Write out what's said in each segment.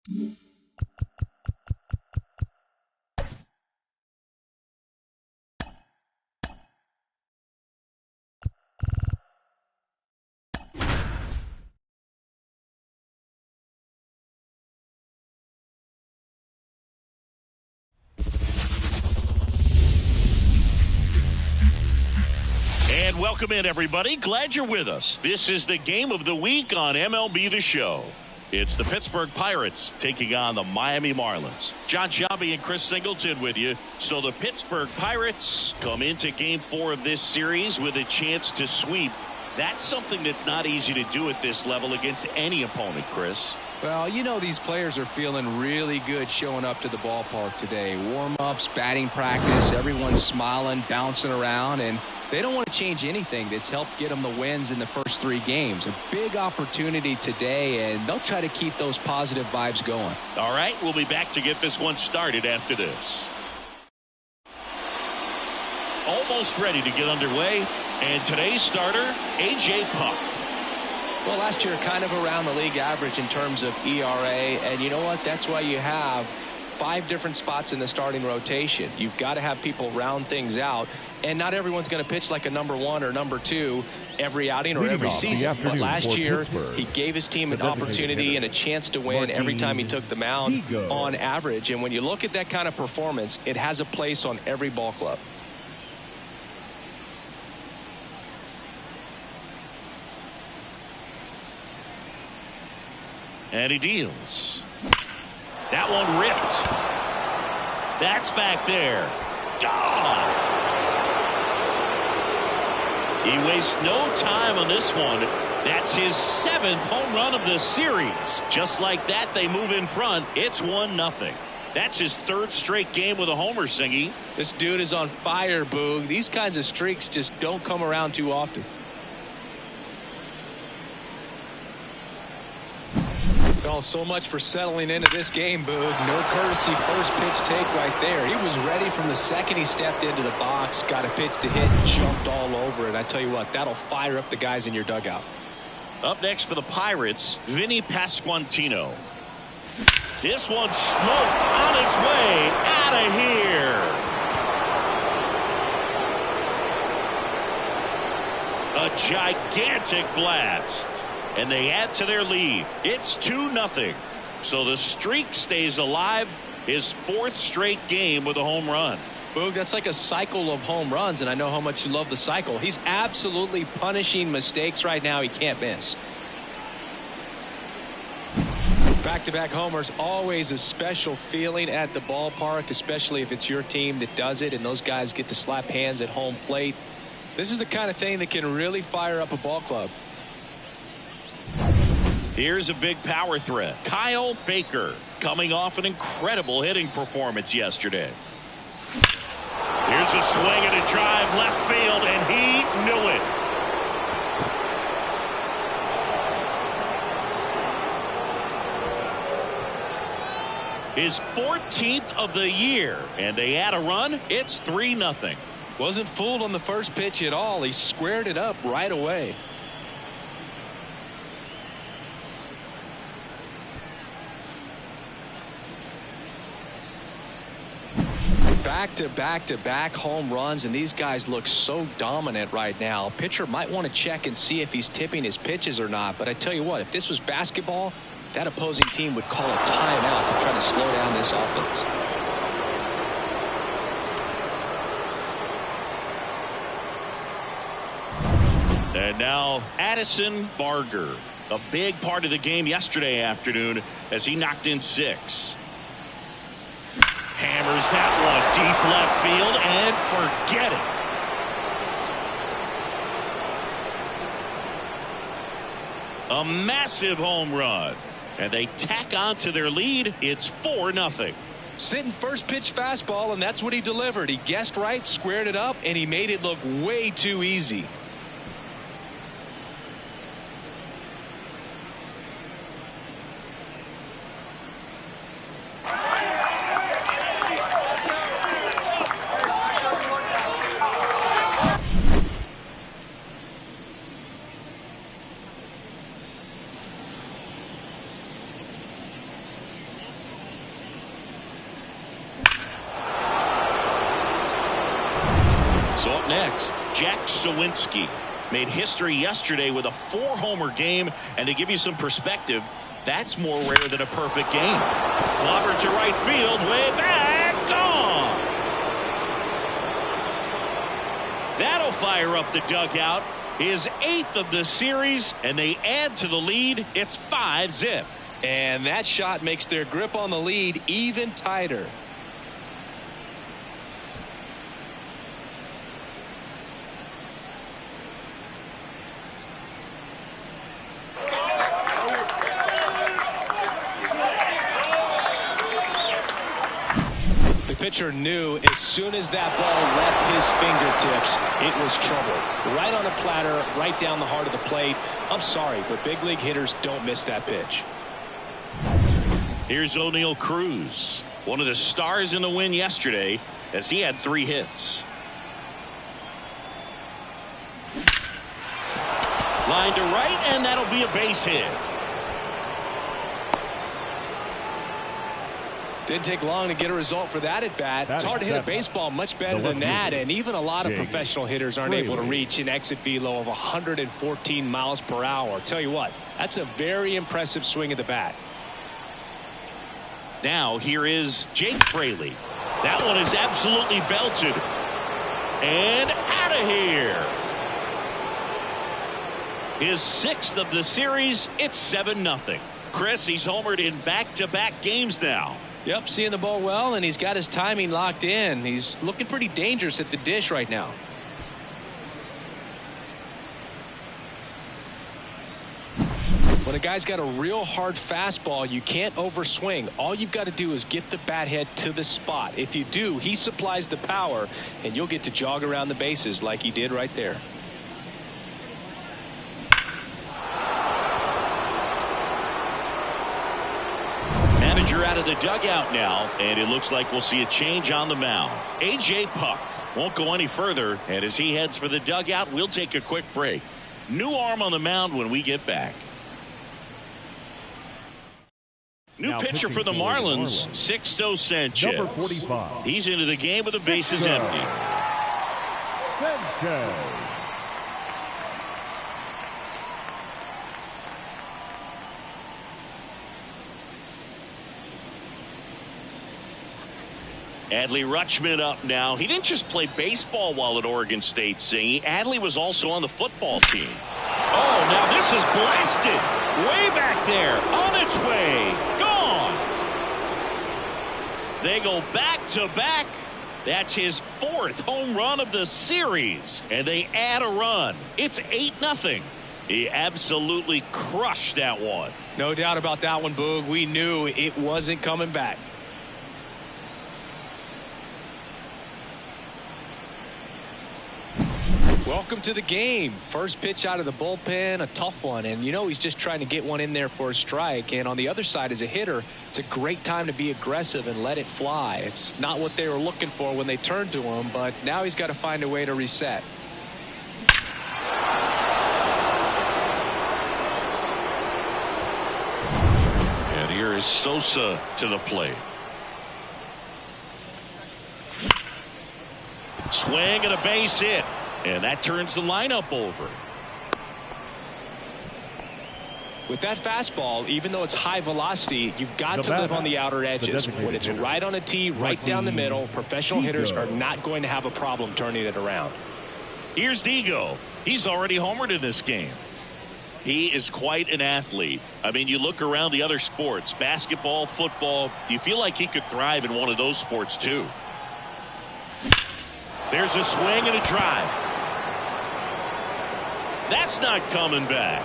And welcome in, everybody. Glad you're with us. This is the game of the week on MLB The Show. It's the Pittsburgh Pirates taking on the Miami Marlins. John Sciambi and Chris Singleton with you. So the Pittsburgh Pirates come into Game 4 of this series with a chance to sweep. That's something that's not easy to do at this level against any opponent, Chris. Well, you know these players are feeling really good showing up to the ballpark today. Warm-ups, batting practice, everyone's smiling, bouncing around, and they don't want to change anything that's helped get them the wins in the first 3 games. A big opportunity today, and they'll try to keep those positive vibes going. All right, we'll be back to get this one started after this. Almost ready to get underway, and today's starter, A.J. Puk. Well, last year kind of around the league average in terms of ERA, and you know what? That's why you have 5 different spots in the starting rotation. You've got to have people round things out, and not everyone's going to pitch like a number 1 or number 2 every outing or every season. But last year, he gave his team an opportunity and a chance to win every time he took the mound on average. And when you look at that kind of performance, it has a place on every ball club. And he deals. That one ripped. That's back there. Gone. He wastes no time on this one. That's his 7th home run of the series. Just like that, they move in front. It's 1-0. That's his 3rd straight game with a homer, Singy. This dude is on fire, Boog. These kinds of streaks just don't come around too often. Well, so much for settling into this game, Boog. No courtesy first pitch take right there. He was ready from the second he stepped into the box, got a pitch to hit, and jumped all over it. I tell you what, that'll fire up the guys in your dugout. Up next for the Pirates, Vinny Pasquantino. This one smoked on its way out of here. A gigantic blast. And they add to their lead. It's 2-0. So the streak stays alive. His 4th straight game with a home run. Boog, that's like a cycle of home runs, and I know how much you love the cycle. He's absolutely punishing mistakes right now he can't miss. Back-to-back homers, always a special feeling at the ballpark, especially if it's your team that does it and those guys get to slap hands at home plate. This is the kind of thing that can really fire up a ball club. Here's a big power threat. Kyle Baker coming off an incredible hitting performance yesterday. Here's a swing and a drive left field, and he knew it. His 14th of the year, and they add a run. It's 3-0. Wasn't fooled on the first pitch at all. He squared it up right away. Back-to-back home runs, and these guys look so dominant right now. Pitcher might want to check and see if he's tipping his pitches or not, but I tell you what, if this was basketball, that opposing team would call a timeout to try to slow down this offense. And now Addison Barger, a big part of the game yesterday afternoon as he knocked in 6. Hammers that one deep left field and forget it. A massive home run. And they tack on to their lead. It's 4-0. Sitting first pitch fastball, and that's what he delivered. He guessed right, squared it up, and he made it look way too easy. next. Jack Sawinski made history yesterday with a 4-homer game, and to give you some perspective, that's more rare than a perfect game. Clobbered to right field, way back, gone. That'll fire up the dugout. His 8th of the series, and they add to the lead. It's 5-zip. And that shot makes their grip on the lead even tighter. The pitcher knew as soon as that ball left his fingertips, it was trouble. Right on a platter, right down the heart of the plate. I'm sorry, but big league hitters don't miss that pitch. Here's O'Neal Cruz, one of the stars in the win yesterday, as he had 3 hits. Line to right, and that'll be a base hit. Didn't take long to get a result for that at bat. It's hard to hit a baseball much better than that, and even a lot of professional hitters aren't able to reach an exit velo of 114 miles per hour. Tell you what, that's a very impressive swing of the bat. Now here is Jake Fraley. That one is absolutely belted. And out of here. His 6th of the series. It's 7-0. Chris, he's homered in back-to-back games now. Yep, seeing the ball well, and he's got his timing locked in. He's looking pretty dangerous at the dish right now. When a guy's got a real hard fastball, you can't overswing. All you've got to do is get the bat head to the spot. If you do, he supplies the power, and you'll get to jog around the bases like he did right there. Manager out of the dugout now, and it looks like we'll see a change on the mound. A.J. Puck won't go any further, and as he heads for the dugout, we'll take a quick break. New arm on the mound when we get back. New pitcher for the Marlins, Sixto Sanchez. Number 45. He's into the game with the bases empty. Sanchez. Adley Rutschman up now. He didn't just play baseball while at Oregon State, Singy. Adley was also on the football team. Oh, now this is blasted. Way back there. On its way. Gone. They go back to back. That's his 4th home run of the series. And they add a run. It's 8-0. He absolutely crushed that one. No doubt about that one, Boog. We knew it wasn't coming back. Welcome to the game. First pitch out of the bullpen, a tough one, and you know he's just trying to get one in there for a strike. And on the other side, as a hitter, it's a great time to be aggressive and let it fly. It's not what they were looking for when they turned to him, but now he's got to find a way to reset. And here is Sosa to the plate. Swing and a base hit. And that turns the lineup over. With that fastball, even though it's high velocity, you've got to live on the outer edges. When it's right on a tee, right down the middle, professional hitters are not going to have a problem turning it around. Here's Digo. He's already homered in this game. He is quite an athlete. I mean, you look around the other sports, basketball, football, you feel like he could thrive in one of those sports too. There's a swing and a drive. That's not coming back.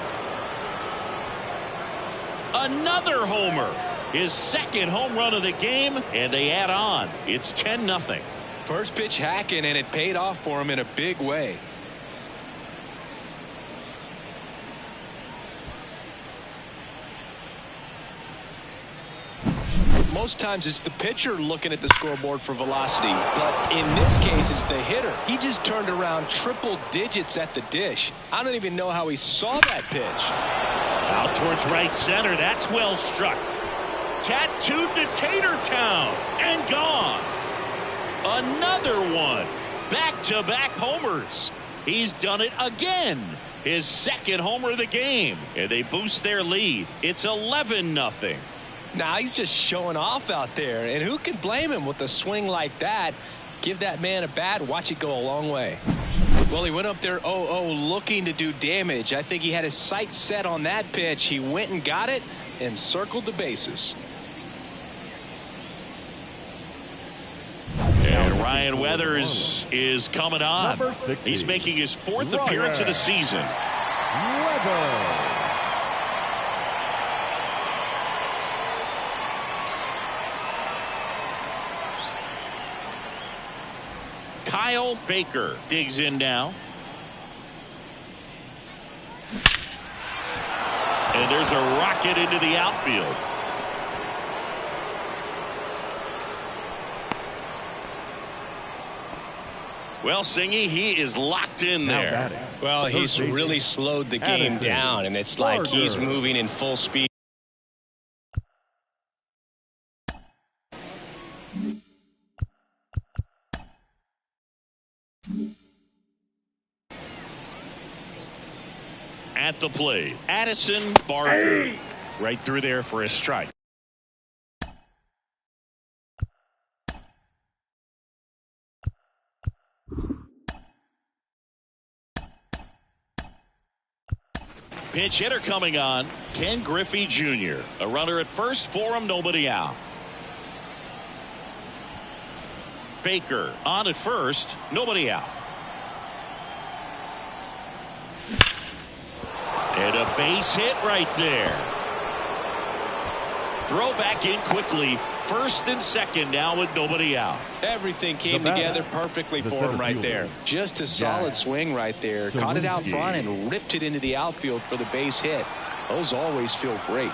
Another homer. His 2nd home run of the game, and they add on. It's 10-0. First pitch hacking, and it paid off for him in a big way. Most times it's the pitcher looking at the scoreboard for velocity, but in this case it's the hitter. He just turned around triple digits at the dish. I don't even know how he saw that pitch. Out towards right center. That's well struck. Tattooed to Tater Town and gone. Another one. Back-to-back homers. He's done it again. His second homer of the game. And they boost their lead. It's 11-0. Now he's just showing off out there. And who can blame him with a swing like that? Give that man a bat. Watch it go a long way. Well, he went up there 0-0 looking to do damage. I think he had his sights set on that pitch. He went and got it and circled the bases. And Ryan Weathers is coming on. He's making his fourth appearance of the season. Kyle Baker digs in now. And there's a rocket into the outfield. Well, Singy, he is locked in there. Well, he's really slowed the game down, and it's like he's moving in full speed. At the plate, Addison Barker. Right through there for a strike. Pinch hitter coming on, Ken Griffey Jr. A runner at first for him, nobody out. Baker on at first, nobody out. And a base hit right there. Throw back in quickly. First and second now with nobody out. Everything came together perfectly for him right there. Just a solid swing right there. Caught it out front and ripped it into the outfield for the base hit. Those always feel great.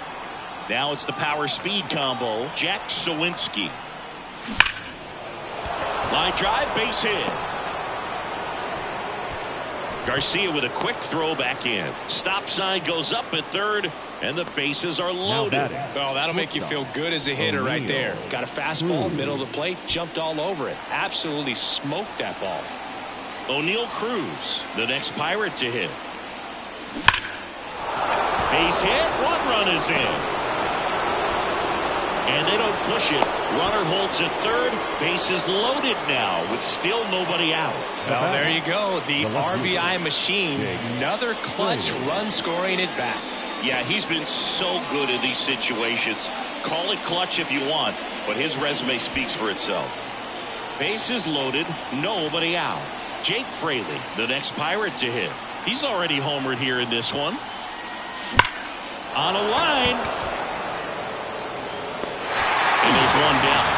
Now it's the power speed combo. Jack Sawinski. Line drive, base hit. Garcia with a quick throw back in. Stop sign goes up at third, and the bases are loaded. Well, that'll make you feel good as a hitter right there. Got a fastball, middle of the plate, jumped all over it. Absolutely smoked that ball. O'Neal Cruz, the next Pirate to hit. Base hit, one run is in. And they don't push it. Runner holds at third. Bases loaded now with still nobody out. Well, there you go. The RBI machine. Another clutch run scoring at bat. Yeah, he's been so good in these situations. Call it clutch if you want, but his resume speaks for itself. Bases loaded, nobody out. Jake Fraley, the next Pirate to hit. He's already homered here in this one. On a line. And there's one down.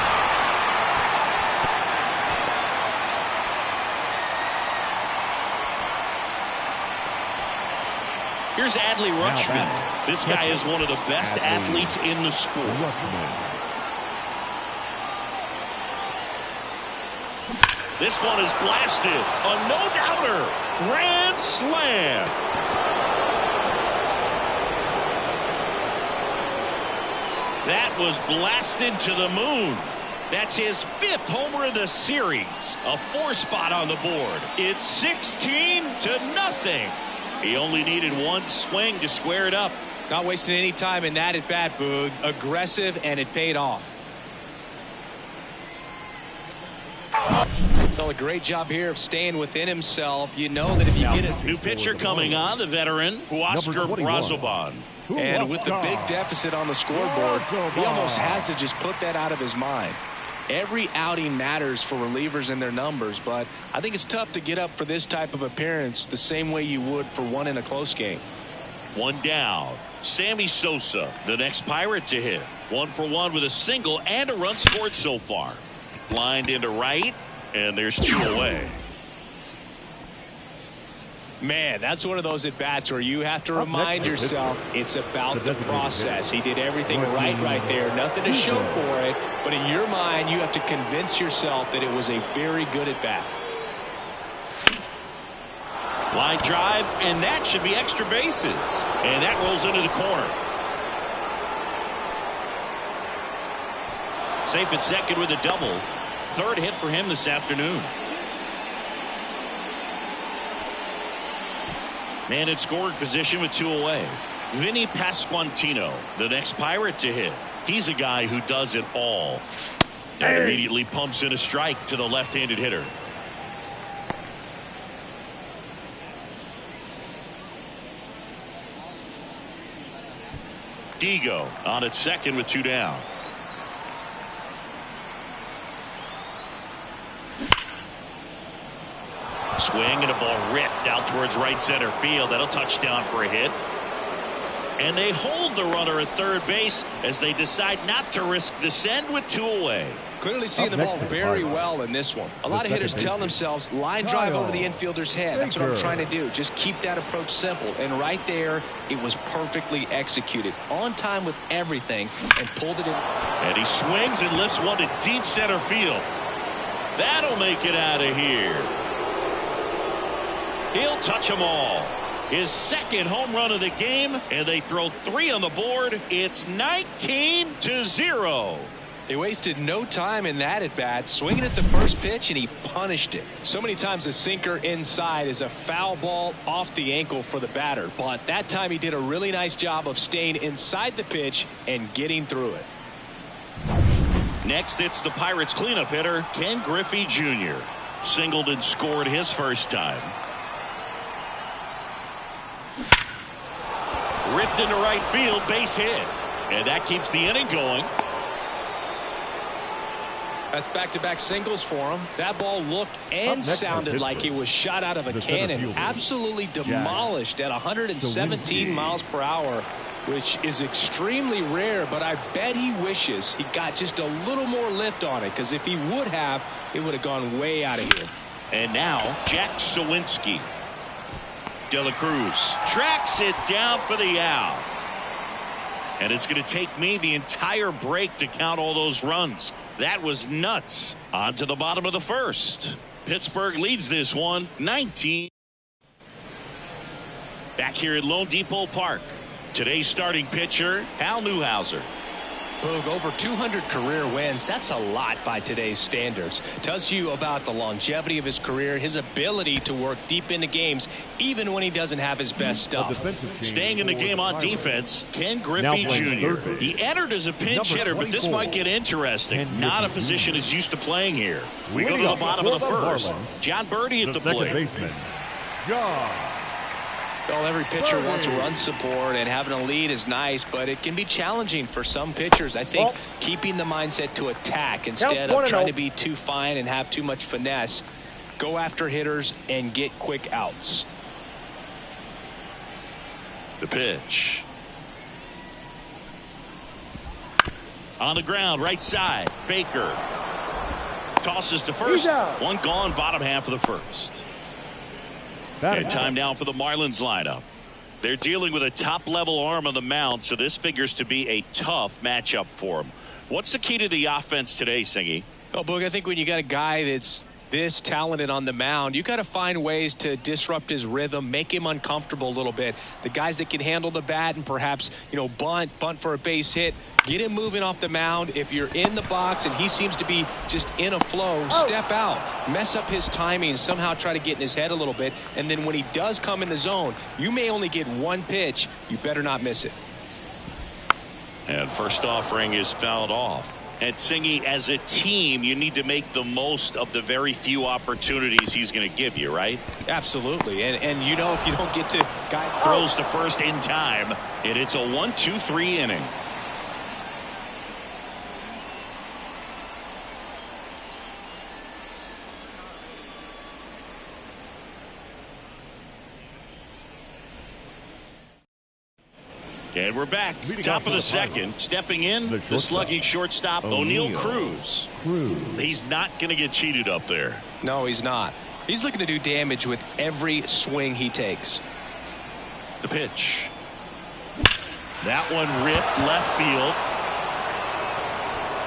Here's Adley Rutschman. This guy is one of the best athletes in the sport. This one is blasted. A no-doubter. Grand slam. That was blasted to the moon. That's his fifth homer of the series. A 4-spot on the board. It's 16-0. He only needed one swing to square it up. Not wasting any time in that at bat, Boog. Aggressive, and it paid off. Well, a great job here of staying within himself. You know that if you get it. New pitcher coming on, the veteran, Huascar Brazoban. And with the big deficit on the scoreboard, he almost has to just put that out of his mind. Every outing matters for relievers and their numbers, but I think it's tough to get up for this type of appearance the same way you would for one in a close game. One down. Sammy Sosa, the next Pirate to hit. 1-for-1 with a single and a run scored so far. Lined into right, and there's 2 away. Man, that's one of those at-bats where you have to remind yourself it's about the process. He did everything right there. Nothing to show for it, but in your mind, you have to convince yourself that it was a very good at-bat. Line drive, and that should be extra bases. And that rolls into the corner. Safe at second with a double. Third hit for him this afternoon. Man in scoring position with 2 away. Vinny Pasquantino, the next Pirate to hit. He's a guy who does it all. And immediately pumps in a strike to the left-handed hitter. Digo on at second with 2 down. Swing and a ball ripped out towards right center field. That'll touchdown for a hit. And they hold the runner at third base as they decide not to risk the send with 2 away. Clearly seeing the ball very well in this one. A lot of hitters tell themselves, line drive over the infielder's head. That's what I'm trying to do. Just keep that approach simple. And right there, it was perfectly executed. On time with everything and pulled it in. And he swings and lifts one to deep center field. That'll make it out of here. He'll touch them all. His second home run of the game, and they throw 3 on the board. It's 19-0. They wasted no time in that at bat, swinging at the first pitch, and he punished it. So many times a sinker inside is a foul ball off the ankle for the batter, but that time he did a really nice job of staying inside the pitch and getting through it. Next, it's the Pirates cleanup hitter, Ken Griffey Jr. Singled and scored his first time. Ripped into right field, base hit. And that keeps the inning going. That's back-to-back singles for him. That ball looked and sounded like it was shot out of a cannon. Absolutely demolished at 117 miles per hour, which is extremely rare, but I bet he wishes he got just a little more lift on it, because if he would have, it would have gone way out of here. And now, Jack Sawinski. De La Cruz tracks it down for the out. And it's going to take me the entire break to count all those runs. That was nuts. On to the bottom of the first. Pittsburgh leads this one 19. Back here at Lone Depot Park. Today's starting pitcher, Hal Newhouser. Boog, over 200 career wins. That's a lot by today's standards. Tells you about the longevity of his career, his ability to work deep into games, even when he doesn't have his best stuff. Staying in the game on defense, Ken Griffey Jr. He entered as a pinch hitter, but this might get interesting. Not a position he's used to playing here. We go to the bottom of the first. John Birdie at the plate. Well, every pitcher wants run support, and having a lead is nice, but it can be challenging for some pitchers. I think keeping the mindset to attack instead of trying to be too fine and have too much finesse. Go after hitters and get quick outs. The pitch. On the ground, right side. Baker tosses to first. One gone, bottom half of the first. And time now for the Marlins lineup. They're dealing with a top-level arm on the mound, so this figures to be a tough matchup for them. What's the key to the offense today, Singy? Well, Boog, I think when you got a guy that's this talented on the mound, you got to find ways to disrupt his rhythm, make him uncomfortable a little bit. The guys that can handle the bat and perhaps, bunt for a base hit, get him moving off the mound. If you're in the box and he seems to be just in a flow, step out, mess up his timing, somehow try to get in his head a little bit. And then when he does come in the zone, you may only get one pitch. You better not miss it. And first offering is fouled off. And Singy, as a team, you need to make the most of the very few opportunities he's going to give you, right? Absolutely. And if you don't get to guys throws to first in time, and it's a 1-2-3 inning. And we're back. Top of the second. Stepping in, the slugging shortstop, O'Neal Cruz. He's not going to get cheated up there. No, he's not. He's looking to do damage with every swing he takes. The pitch. That one ripped left field.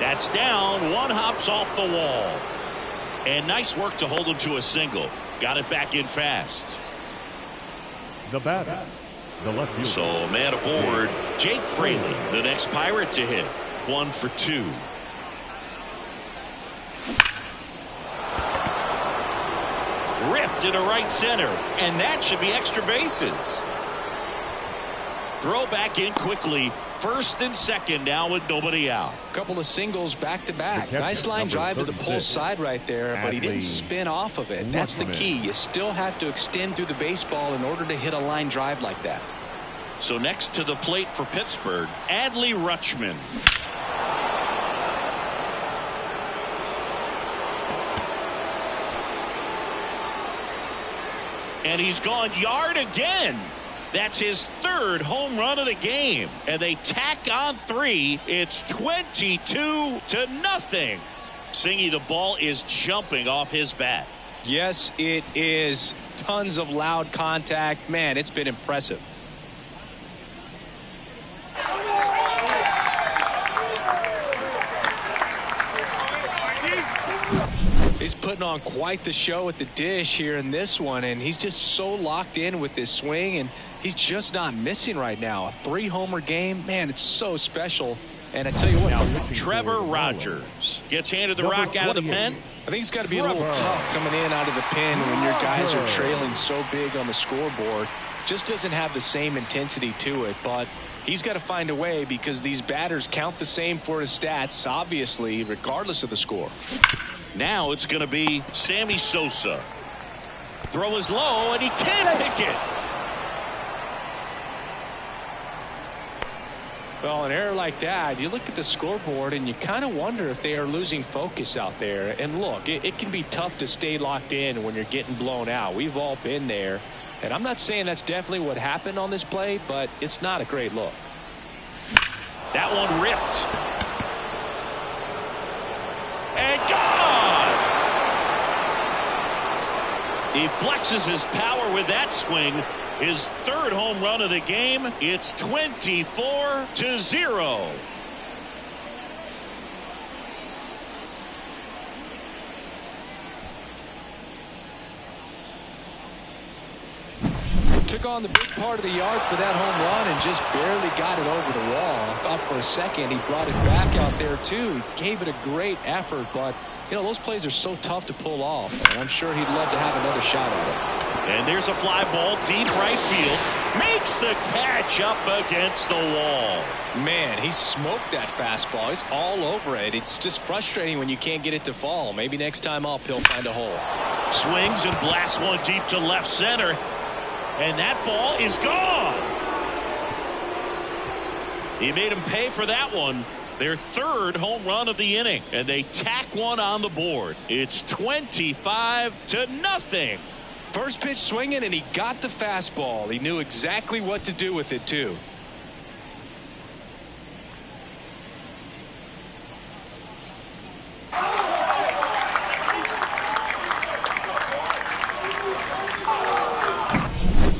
That's down. One hops off the wall. And nice work to hold him to a single. Got it back in fast. The batter. So man aboard, Jake Fraley, the next Pirate to hit. 1 for 2. Ripped to right center, and that should be extra bases. Throw back in quickly. First and second now with nobody out. Couple of singles back-to-back. Nice line drive to the pull side right there, but he didn't spin off of it. That's the key. You still have to extend through the baseball in order to hit a line drive like that. So next to the plate for Pittsburgh, Adley Rutschman. And he's gone yard again. That's his third home run of the game. And they tack on 3. It's 22-0. Singy, the ball is jumping off his bat. Yes, it is. Tons of loud contact. Man, it's been impressive. He's putting on quite the show at the dish here in this one, and he's just so locked in with this swing, and he's just not missing right now. A 3-homer game, man, it's so special. And I tell you what, Trevor Rogers gets handed the rock out of the pen. I think it's got to be a little tough coming in out of the pen when your guys are trailing so big on the scoreboard. Just doesn't have the same intensity to it, but he's got to find a way because these batters count the same for his stats, obviously, regardless of the score. Now it's going to be Sammy Sosa. Throw is low, and he can't pick it. Well, an error like that, you look at the scoreboard and you kind of wonder if they are losing focus out there. And look, it can be tough to stay locked in when you're getting blown out. We've all been there. And I'm not saying that's definitely what happened on this play, but it's not a great look. That one ripped. And gone! He flexes his power with that swing. His third home run of the game. It's 24-0. Took on the big part of the yard for that home run and just barely got it over the wall. I thought for a second he brought it back out there too. He gave it a great effort, but you know those plays are so tough to pull off, and I'm sure he'd love to have another shot at it. And there's a fly ball deep right field. Makes the catch up against the wall. Man, he smoked that fastball. He's all over it. It's just frustrating when you can't get it to fall. Maybe next time up he'll find a hole. Swings and blasts one deep to left center. And that ball is gone. He made him pay for that one. Their third home run of the inning. And they tack one on the board. It's 25-0. First pitch swinging, and he got the fastball. He knew exactly what to do with it, too.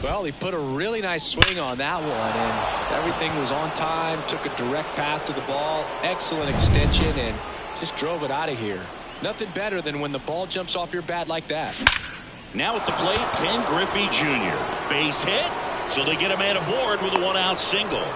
Well, he put a really nice swing on that one, and everything was on time. Took a direct path to the ball. Excellent extension, and just drove it out of here. Nothing better than when the ball jumps off your bat like that. Now at the plate, Ken Griffey Jr. Base hit, so they get a man aboard with a one-out single.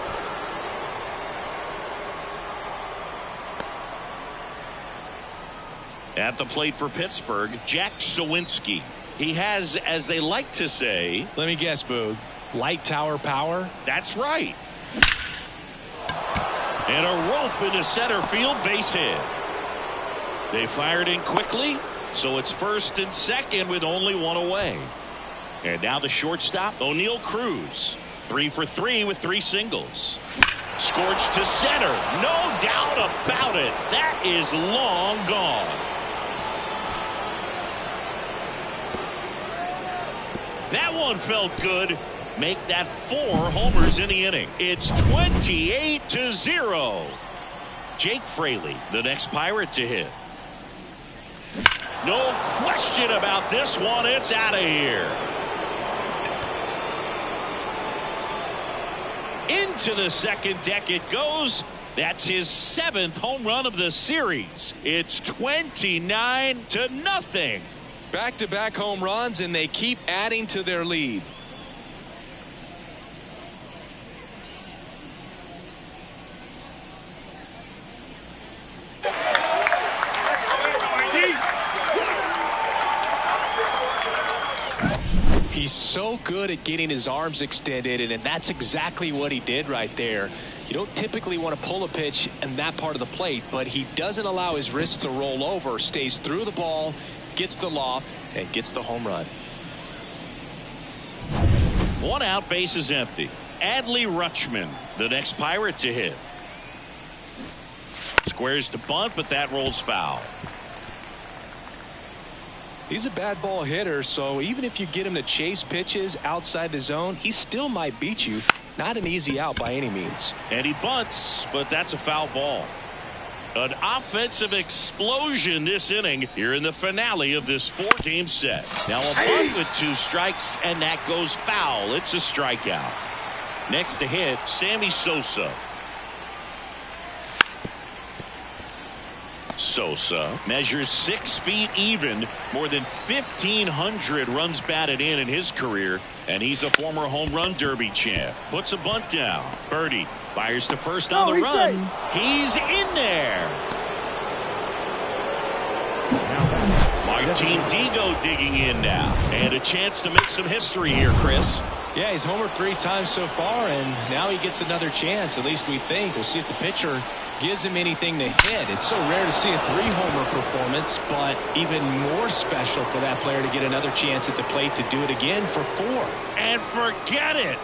At the plate for Pittsburgh, Jack Sawinski. He has, as they like to say... Let me guess, Boog. Light tower power? That's right. And a rope into center field, base hit. They fired in quickly, so it's first and second with only one away. And now the shortstop, O'Neal Cruz. 3 for 3 with 3 singles. Scorched to center. No doubt about it. That is long gone. That one felt good. Make that 4 homers in the inning. It's 28-0. Jake Fraley, the next Pirate to hit. No question about this one. It's out of here. Into the second deck it goes. That's his 7th home run of the series. It's 29-0. Back-to-back home runs, and they keep adding to their lead. He's so good at getting his arms extended, and that's exactly what he did right there. You don't typically want to pull a pitch in that part of the plate, but he doesn't allow his wrists to roll over, stays through the ball, gets the loft, and gets the home run. 1 out, base is empty. Adley Rutschman, the next Pirate to hit. Squares to bunt, but that rolls foul. He's a bad ball hitter, so even if you get him to chase pitches outside the zone, he still might beat you. Not an easy out by any means. And he bunts, but that's a foul ball. An offensive explosion this inning here in the finale of this 4-game set. Now a bunt with 2 strikes, and that goes foul. It's a strikeout. Next to hit, Sammy Sosa. Sosa measures 6 feet even, more than 1,500 runs batted in his career, and he's a former home run derby champ. Puts a bunt down. Birdie fires to first on the run. He's in there. Martin Digo digging in now, and a chance to make some history here, Chris. Yeah, he's homered 3 times so far, and now he gets another chance, at least we think. We'll see if the pitcher gives him anything to hit. It's so rare to see a 3-homer performance, but even more special for that player to get another chance at the plate to do it again for 4. And forget it.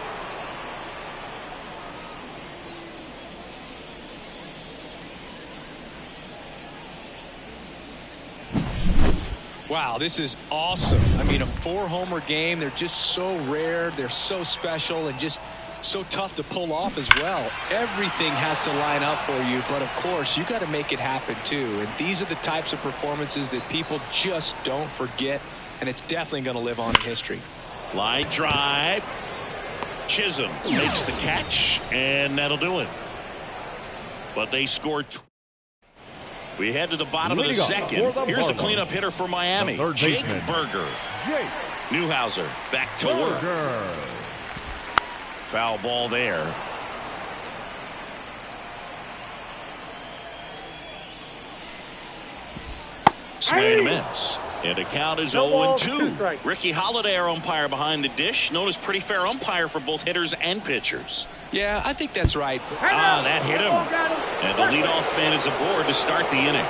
Wow, this is awesome. I mean, a 4-homer game, they're just so rare, they're so special, and just so tough to pull off as well. Everything has to line up for you, but of course you got to make it happen too. And these are the types of performances that people just don't forget, and it's definitely going to live on in history. Line drive. Chisholm makes the catch, and that'll do it. But they scored. We head to the bottom of the second. Here's the cleanup hitter for Miami, Jake Burger. Newhouser back to work. Foul ball there. Swing and a miss. And the count is 0-2. Ricky Holiday, our umpire behind the dish, known as pretty fair umpire for both hitters and pitchers. Yeah, I think that's right. That hit him. And the leadoff man is aboard to start the inning.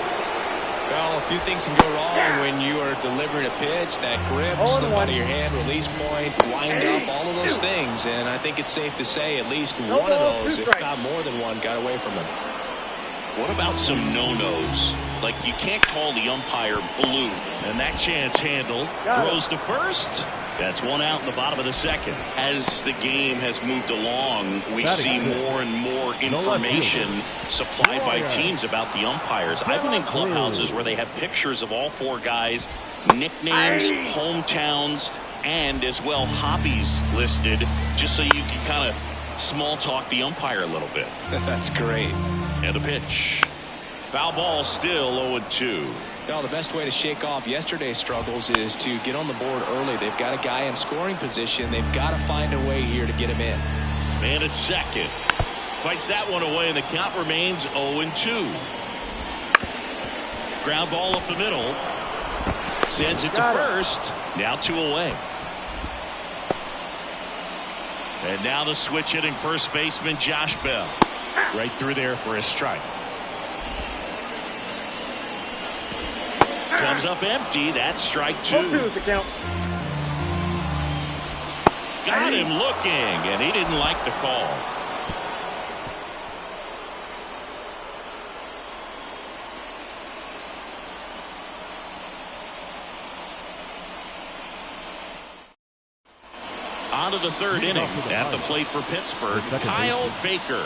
Well, a few things can go wrong when you are delivering a pitch. That grip, slip out of your hand, release point, wind up, all of those things. And I think it's safe to say at least one of those, if not more than one, got away from him. What about some no-nos? Like you can't call the umpire blue. And that chance handled. Throws to first. That's 1 out in the bottom of the second. As the game has moved along, we see more and more information supplied by teams about the umpires. I've been in clubhouses where they have pictures of all 4 guys, nicknames, hometowns, and as well hobbies listed, just so you can kind of small talk the umpire a little bit. That's great. And a pitch. Foul ball, still 0-2. Well, the best way to shake off yesterday's struggles is to get on the board early. They've got a guy in scoring position. They've got to find a way here to get him in. Man at second. Fights that one away, and the count remains 0-2. Ground ball up the middle. Sends it to first. Now 2 away. And now the switch hitting first baseman Josh Bell. Right through there for a strike. Comes up empty. That's strike 2. Got him looking, and he didn't like the call. On to the 3rd inning. At the plate for Pittsburgh, Kyle Baker.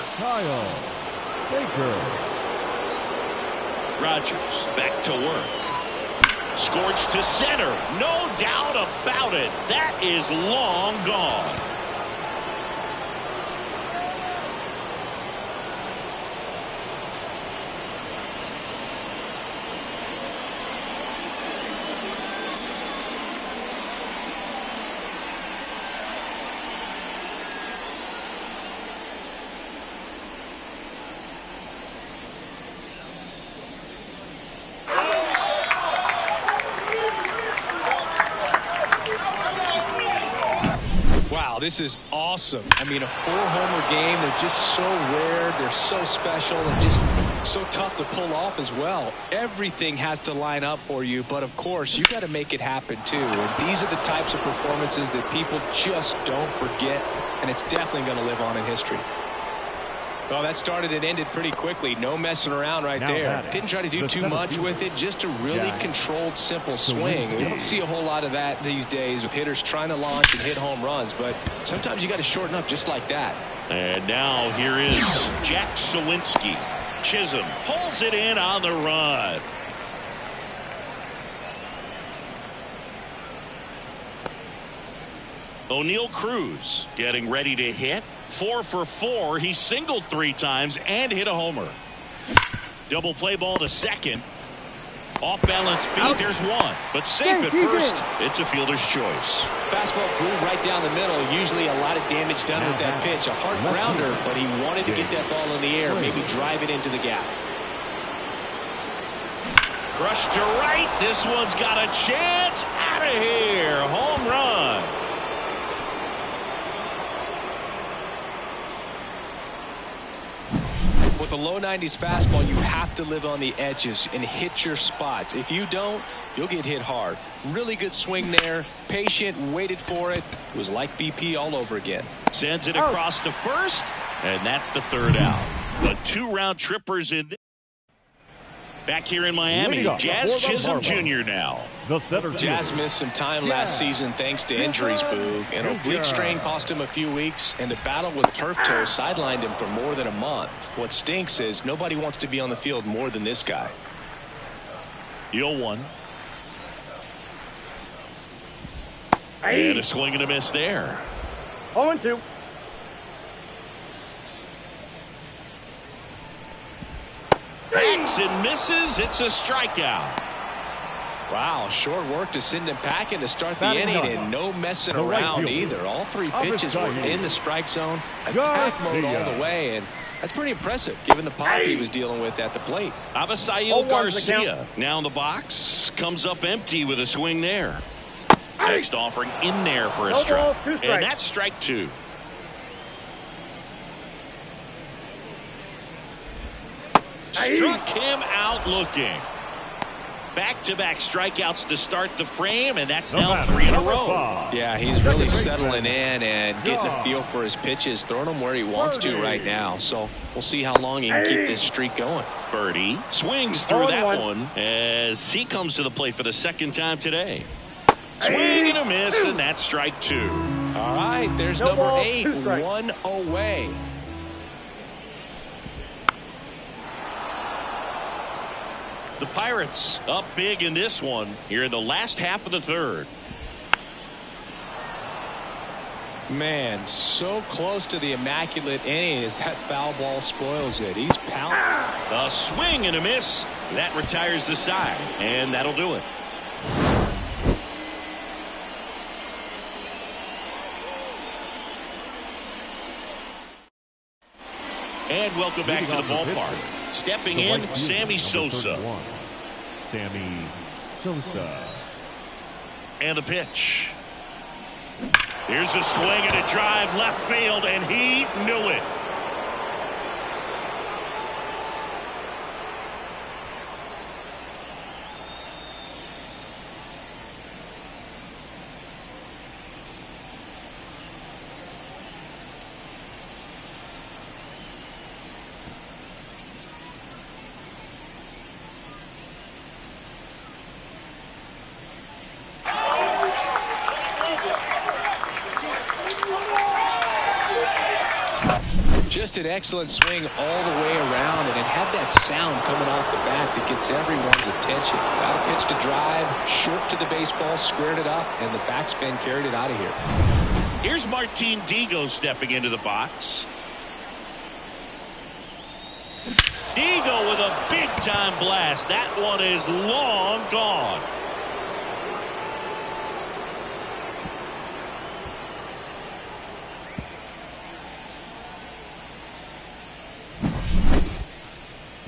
Rogers back to work. Scorched to center. No doubt about it. That is long gone. this is awesome. I mean, a 4-homer game. They're just so rare. They're so special and just so tough to pull off as well. Everything has to line up for you, but of course, you got to make it happen too. And these are the types of performances that people just don't forget, and it's definitely going to live on in history. Well, that started and ended pretty quickly. No messing around right there. Didn't try to do too much with it. Just a really controlled, simple swing. We don't see a whole lot of that these days with hitters trying to launch and hit home runs. But sometimes you got to shorten up just like that. And now here is Jack Sawinski. Chisholm pulls it in on the run. O'Neal Cruz getting ready to hit. 4 for 4. He singled 3 times and hit a homer. Double play ball to second. Off balance feet. There's one. But safe at first. It's a fielder's choice. Fastball grew right down the middle. Usually a lot of damage done with that pitch. A hard grounder, but he wanted to get that ball in the air. Maybe drive it into the gap. Crushed to right. This one's got a chance. Out of here. Home run. With a low 90s fastball, you have to live on the edges and hit your spots. If you don't, you'll get hit hard. Really good swing there. Patient, waited for it. It was like BP all over again. Sends it across to first, and that's the 3rd out. The 2-round trippers in. Back here in Miami, Jazz Chisholm Jr. now. The center Jazz missed some time last season thanks to injuries, Boog. An oblique strain cost him a few weeks, and the battle with turf toe sidelined him for more than a month. What stinks is nobody wants to be on the field more than this guy. 0-1. And a swing and a miss there. 0-2. Hacks and misses. It's a strikeout. Wow, short work to send him packing to start the inning, and no messing around either. All 3 pitches were in the strike zone. Attack mode all the way, and that's pretty impressive given the pop he was dealing with at the plate. Avisail Garcia now in the box. Comes up empty with a swing there. Next offering in there for a strike. And that's strike 2. Struck him out looking. Back-to-back strikeouts to start the frame, and that's now 3 in a row. Yeah, he's really settling in and getting a feel for his pitches, throwing them where he wants to right now. So we'll see how long he can keep this streak going. Birdie swings through that one as he comes to the plate for the 2nd time today. Swing and a miss, and that's strike 2. All right, there's number 8, 1 away. The Pirates up big in this one here in the last half of the 3rd. Man, so close to the immaculate inning as that foul ball spoils it. He's pounding. A swing and a miss. That retires the side, and that'll do it. And welcome back to the ballpark. Stepping in, Sammy Sosa. Sammy Sosa. And the pitch. Here's a swing and a drive left field, and he knew it. Just an excellent swing all the way around, and it had that sound coming off the bat that gets everyone's attention. Got a pitch to drive, short to the baseball, squared it up, and the backspin carried it out of here. Here's Martin Digo stepping into the box. Digo with a big-time blast. That one is long gone.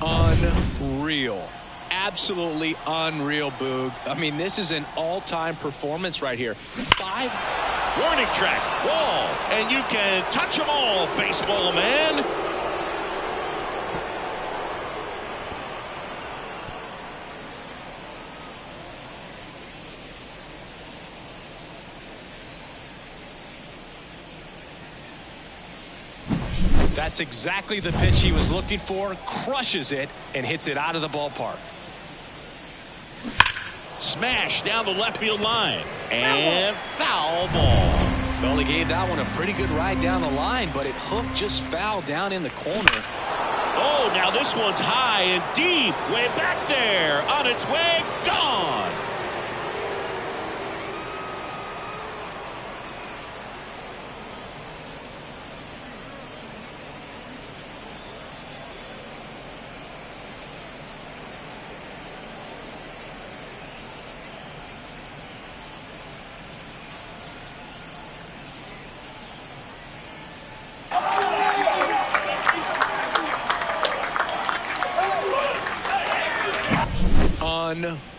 Unreal. Absolutely unreal, Boog. I mean, this is an all-time performance right here. 5 Warning track, wall, and you can touch them all, baseball man. That's exactly the pitch he was looking for. Crushes it and hits it out of the ballpark. Smash down the left field line. And foul ball. Well, he gave that one a pretty good ride down the line, but it hooked just foul down in the corner. Oh, now this one's high and deep. Way back there. On its way. Gone.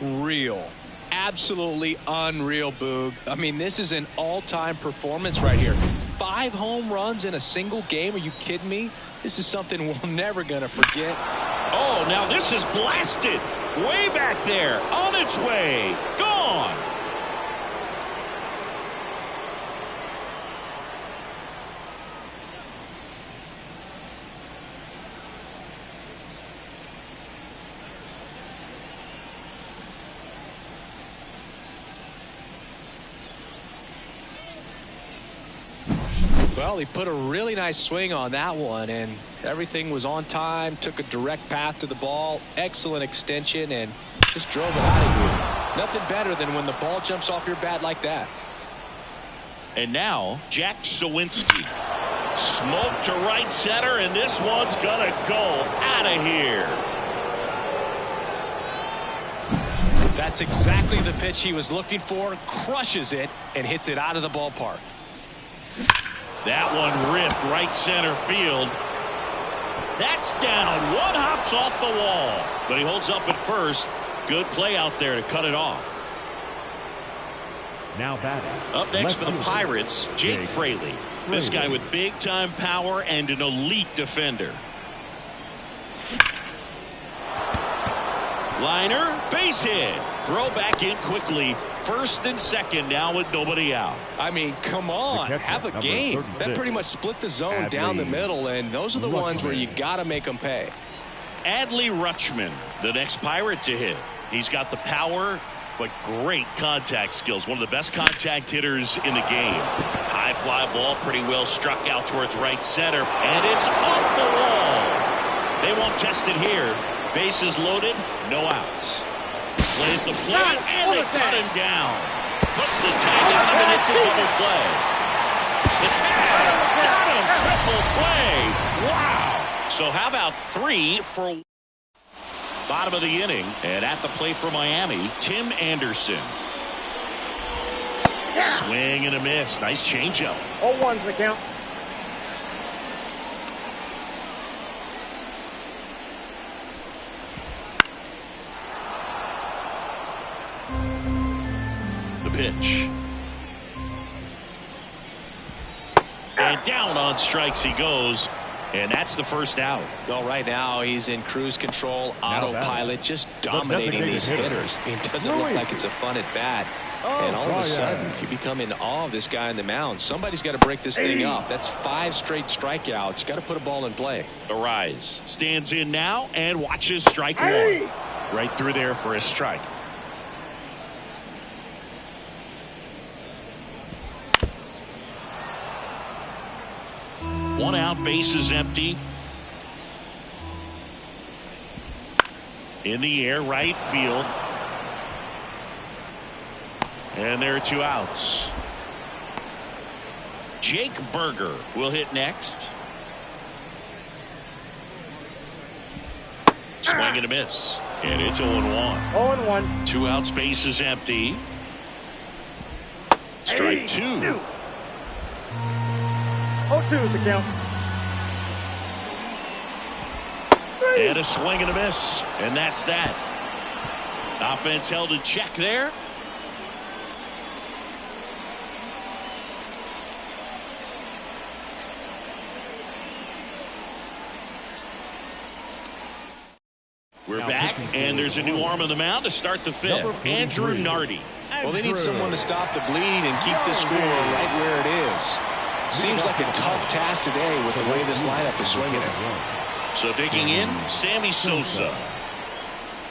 Unreal. Absolutely unreal, Boog. I mean, this is an all-time performance right here. 5 home runs in a single game. Are you kidding me? This is something we're never going to forget. Oh, now this is blasted. Way back there. On its way. Gone. Well, he put a really nice swing on that one, and everything was on time, took a direct path to the ball, excellent extension, and just drove it out of here. Nothing better than when the ball jumps off your bat like that. And now, Jack Sawinski. Smoke to right center, and this one's going to go out of here. That's exactly the pitch he was looking for, crushes it, and hits it out of the ballpark. That one ripped right center field. That's down. One hops off the wall. But he holds up at first. Good play out there to cut it off. Now batting. Up next for the Pirates, Jake Fraley. This guy with big-time power and an elite defender. Liner, base hit. Throw back in quickly. First and second now with nobody out. I mean, come on, have a game. That pretty much split the zone down the middle, and those are the ones where you got to make them pay. Adley Rutschman, the next Pirate to hit. He's got the power, but great contact skills. One of the best contact hitters in the game. High fly ball, pretty well struck out towards right center, and it's off the wall. They won't test it here. Bases loaded, no outs. Plays the play, and they cut him down. Puts the tag on him, and it's a double play. The tag, got him, triple play. Wow. So how about 3 for bottom of the inning? And at the plate for Miami, Tim Anderson. Swing and a miss. Nice changeup. 0-1's the count. Pitch. And down on strikes he goes, and that's the first out. Well, right now he's in cruise control, autopilot, just dominating these hitters. I mean, it doesn't look like it's a fun at bat. And all of a sudden, you become in awe of this guy on the mound. Somebody's got to break this thing up. That's 5 straight strikeouts. Got to put a ball in play. Arise stands in now and watches strike 1. Right through there for a strike. 1 out, bases empty. In the air, right field. And there are 2 outs. Jake Berger will hit next. Swing and a miss. And it's 0-1. 0-1. 2 outs, bases empty. Strike 2. 0-2 is the count. And a swing and a miss. And that's that. Offense held in check there. We're back, and there's a new arm on the mound to start the fifth. Andrew Nardi. Well, they need someone to stop the bleed and keep the score right where it is. Seems like a tough task today with the way this lineup is swinging it. So digging in, Sammy Sosa.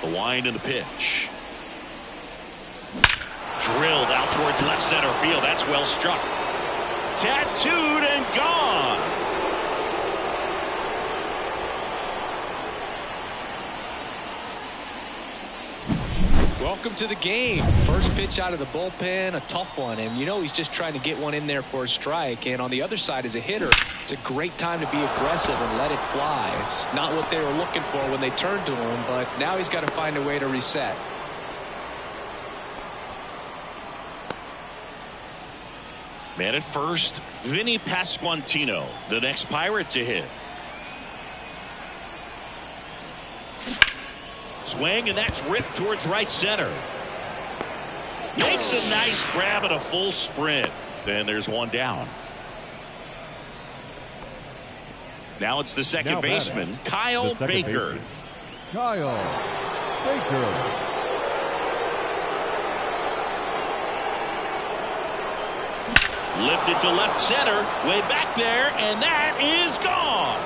The wind and the pitch. Drilled out towards left center field. That's well struck. Tattooed and gone. Welcome to the game. First pitch out of the bullpen, a tough one, and you know he's just trying to get one in there for a strike. And on the other side, as a hitter, it's a great time to be aggressive and let it fly. It's not what they were looking for when they turned to him, but now he's got to find a way to reset. Man at first, Vinny Pasquantino, the next Pirate to hit. Swing, and that's ripped towards right center. Makes a nice grab at a full sprint. Then there's one down. Now it's the second baseman, Kyle Baker. Kyle Baker. Lifted to left center, way back there, and that is gone.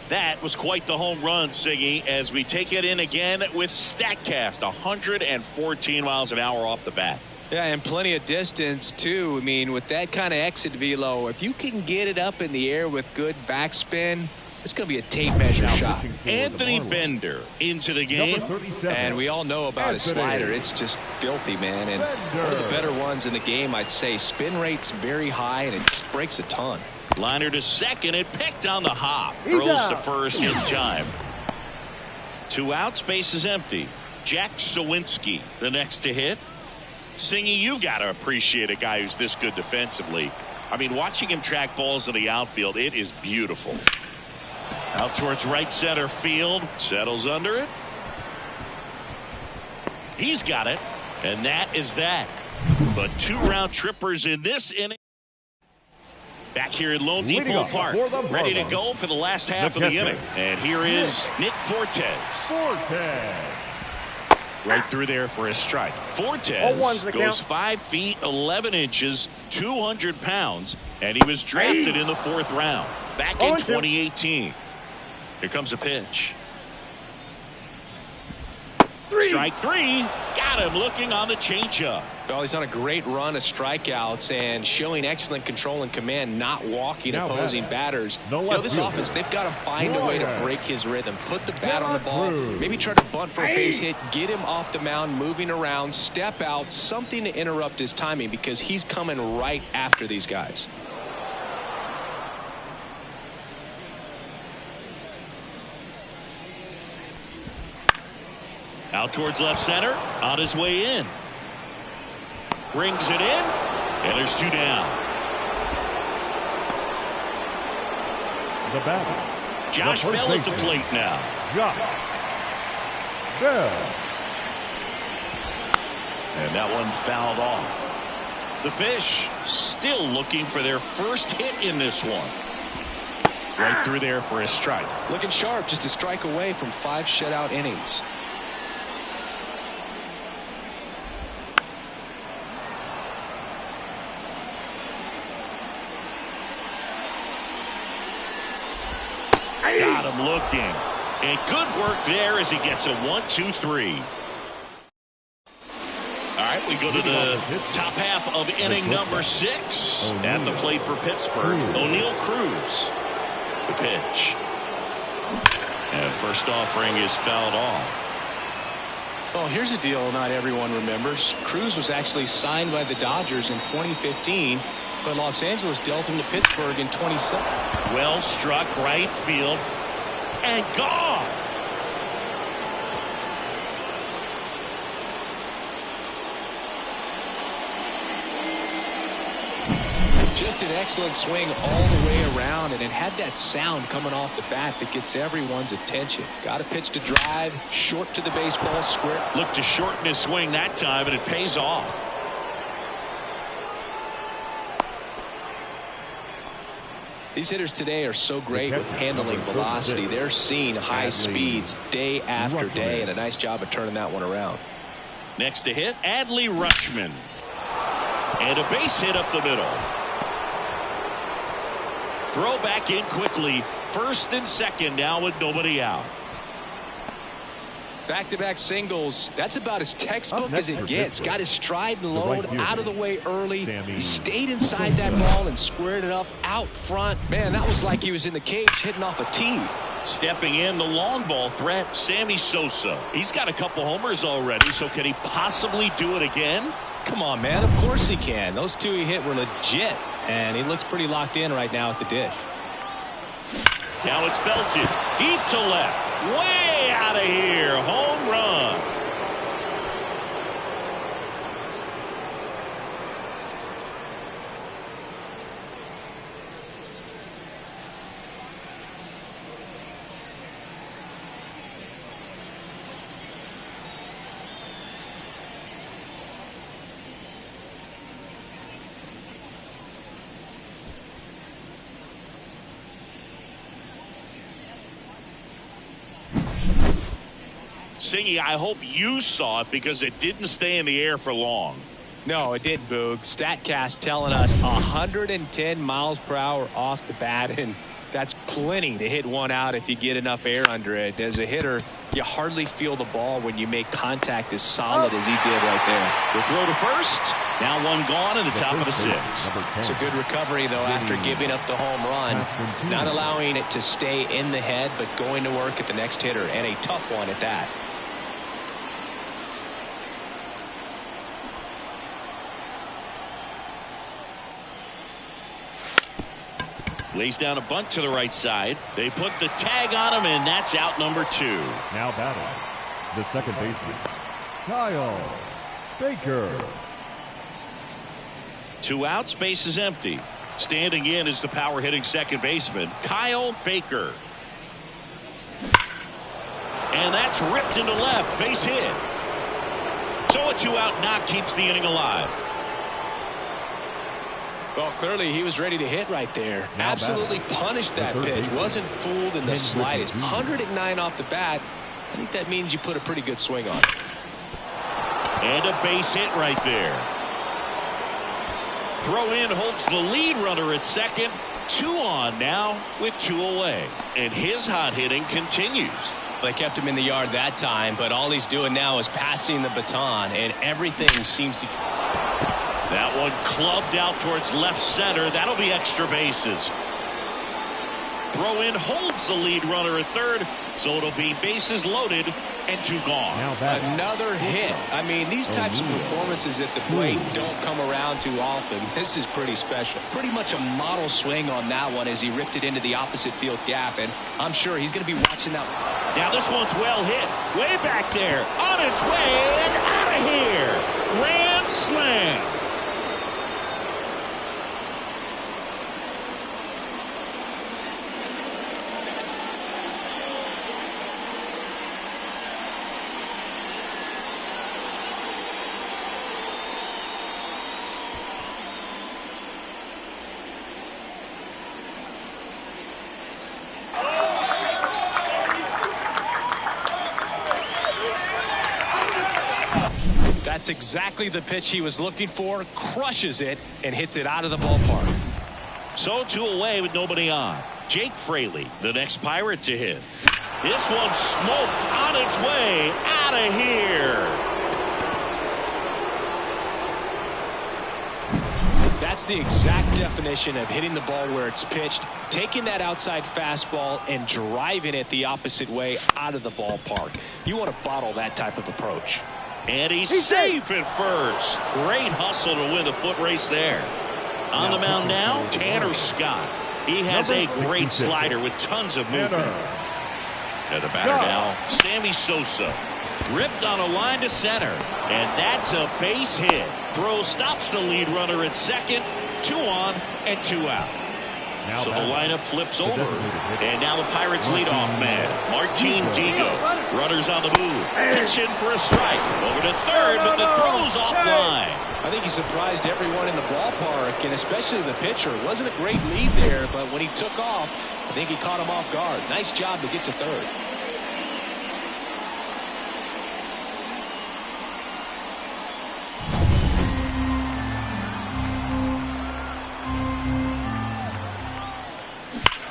That was quite the home run, Siggy, as we take it in again with StatCast. 114 miles an hour off the bat. Yeah, and plenty of distance, too. I mean, with that kind of exit velo, if you can get it up in the air with good backspin, it's going to be a tape measure shot. Anthony Bender into the game. And we all know about his slider. It's just filthy, man. And one of the better ones in the game, I'd say. Spin rate's very high, and it just breaks a ton. Liner to second. It picked on the hop. Throws to first in time. 2 outs. Base is empty. Jack Sawinski, the next to hit. Singy, you got to appreciate a guy who's this good defensively. I mean, watching him track balls in the outfield, it is beautiful. Out towards right center field. Settles under it. He's got it. And that is that. But 2 round trippers in this inning. Back here at Lone Depot Park, ready to go for the last half of the inning. And here is Nick Fortes. Right through there for a strike. Fortes goes 5 feet 11 inches, 200 pounds, and he was drafted in the 4th round back in 2018. Here comes a pitch. Strike 3. Got him looking on the changeup. Well, he's on a great run of strikeouts and showing excellent control and command, not walking opposing batters. You know, this offense, they've got to find a way to break his rhythm, put the bat on the ball, maybe try to bunt for a base hit, get him off the mound, moving around, step out, something to interrupt his timing because he's coming right after these guys. Out towards left center, on his way in. Brings it in, and there's 2 down. The batter, Josh Bell at the plate now. Josh Bell. And that one fouled off. The Fish still looking for their first hit in this one. Right through there for a strike. Looking sharp, just a strike away from 5 shutout innings. Got him looking. And good work there as he gets a 1-2-3. All right, we go to the top half of inning number 6. At the plate for Pittsburgh, O'Neal Cruz. The pitch. And first offering is fouled off. Well, here's a deal not everyone remembers. Cruz was actually signed by the Dodgers in 2015, but Los Angeles dealt him to Pittsburgh in 2017. Well struck right field and gone. Just an excellent swing all the way around. around, and it had that sound coming off the bat that gets everyone's attention. Got a pitch to drive, short to the baseball, square. Looked to shorten his swing that time, and it pays off. These hitters today are so great with handling velocity. They're seeing high speeds day after day, and a nice job of turning that one around. Next to hit, Adley Rutschman. And a base hit up the middle. Throw back in quickly. First and second now with nobody out. Back-to-back singles. That's about as textbook as it gets. Got his stride and load out of the way early. He stayed inside that ball and squared it up out front. Man, that was like he was in the cage hitting off a tee. Stepping in, the long ball threat, Sammy Sosa. He's got a couple homers already, so can he possibly do it again? Come on, man. Of course he can. Those two he hit were legit, and he looks pretty locked in right now at the dish. Now it's belted deep to left. Way out of here. Home run. Singy, I hope you saw it because it didn't stay in the air for long. No, it didn't, Boog. StatCast telling us 110 miles per hour off the bat, and that's plenty to hit one out if you get enough air under it. As a hitter, you hardly feel the ball when you make contact as solid as he did right there. The throw to first. Now one gone in the top of the sixth. It's a good recovery, though, after giving up the home run. Not allowing it to stay in the head, but going to work at the next hitter, and a tough one at that. Lays down a bunt to the right side. They put the tag on him, and that's out number 2. Now batting, the second baseman, Kyle Baker. 2 outs, base is empty. Standing in is the power hitting second baseman, Kyle Baker. And that's ripped into left, base hit. So a 2-out knock keeps the inning alive. Well, clearly he was ready to hit right there. Absolutely punished that pitch. Wasn't fooled in the slightest. 109 off the bat. I think that means you put a pretty good swing on it. And a base hit right there. Throw in holds the lead runner at second. 2 on now with 2 away. And his hot hitting continues. They kept him in the yard that time, but all he's doing now is passing the baton, and everything seems to... That one clubbed out towards left center. That'll be extra bases. Throw in holds the lead runner at third, so it'll be bases loaded and 2 gone. Another hit. I mean, these types of performances at the plate don't come around too often. This is pretty special. Pretty much a model swing on that one as he ripped it into the opposite field gap, and I'm sure he's going to be watching that. Now this one's well hit. Way back there. On its way and out of here. Grand slam. That's exactly the pitch he was looking for. Crushes it and hits it out of the ballpark. So 2 away with nobody on. Jake Fraley, the next Pirate to hit. This one smoked on its way out of here. That's the exact definition of hitting the ball where it's pitched, taking that outside fastball and driving it the opposite way out of the ballpark. You want to bottle that type of approach. And he's safe at first. Great hustle to win the foot race there. On the mound now, Tanner Scott. He has a great slider with tons of movement. And the batter now, Sammy Sosa. Ripped on a line to center. And that's a base hit. Throw stops the lead runner at second. 2 on and 2 out. So the lineup flips over. And now the Pirates leadoff man, Martin Digo. Runners on the move. Pitch in for a strike. Over to third, but the throw's offline. I think he surprised everyone in the ballpark, and especially the pitcher. It wasn't a great lead there, but when he took off, I think he caught him off guard. Nice job to get to third.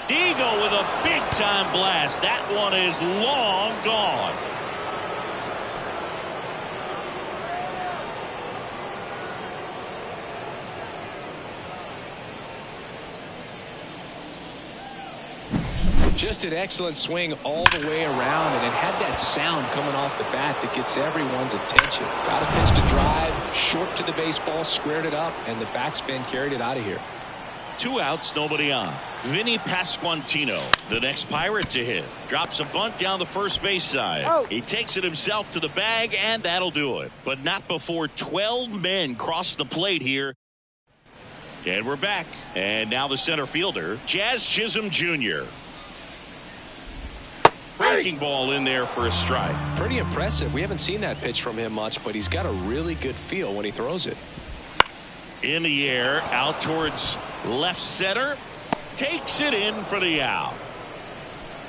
Digo with a big-time blast. That one is long gone. Just an excellent swing all the way around, and it had that sound coming off the bat that gets everyone's attention. Got a pitch to drive, short to the baseball, squared it up, and the backspin carried it out of here. 2 outs, nobody on. Vinny Pasquantino, the next Pirate to hit. Drops a bunt down the first base side. He takes it himself to the bag, and that'll do it. But not before 12 men cross the plate here. And we're back. And now the center fielder, Jazz Chisholm Jr. Breaking ball in there for a strike. Pretty impressive. We haven't seen that pitch from him much, but he's got a really good feel when he throws it. In the air, out towards left center. Takes it in for the out.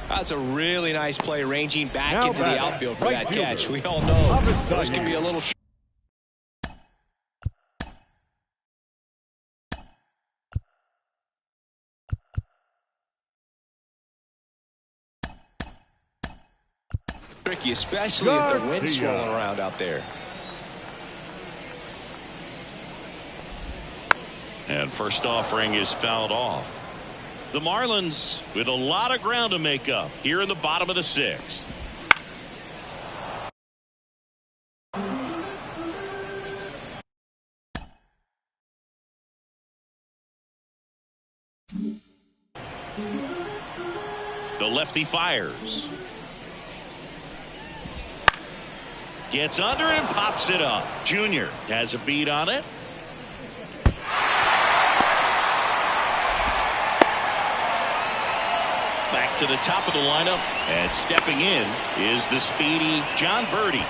That's a really nice play, ranging back Now into the outfield for that catch. We all know those can be a little tricky, especially if the wind's swirling around out there. And first offering is fouled off. The Marlins with a lot of ground to make up here in the bottom of the 6th. The lefty fires. Gets under and pops it up. Junior has a beat on it. Back to the top of the lineup, and stepping in is the speedy John Birdie.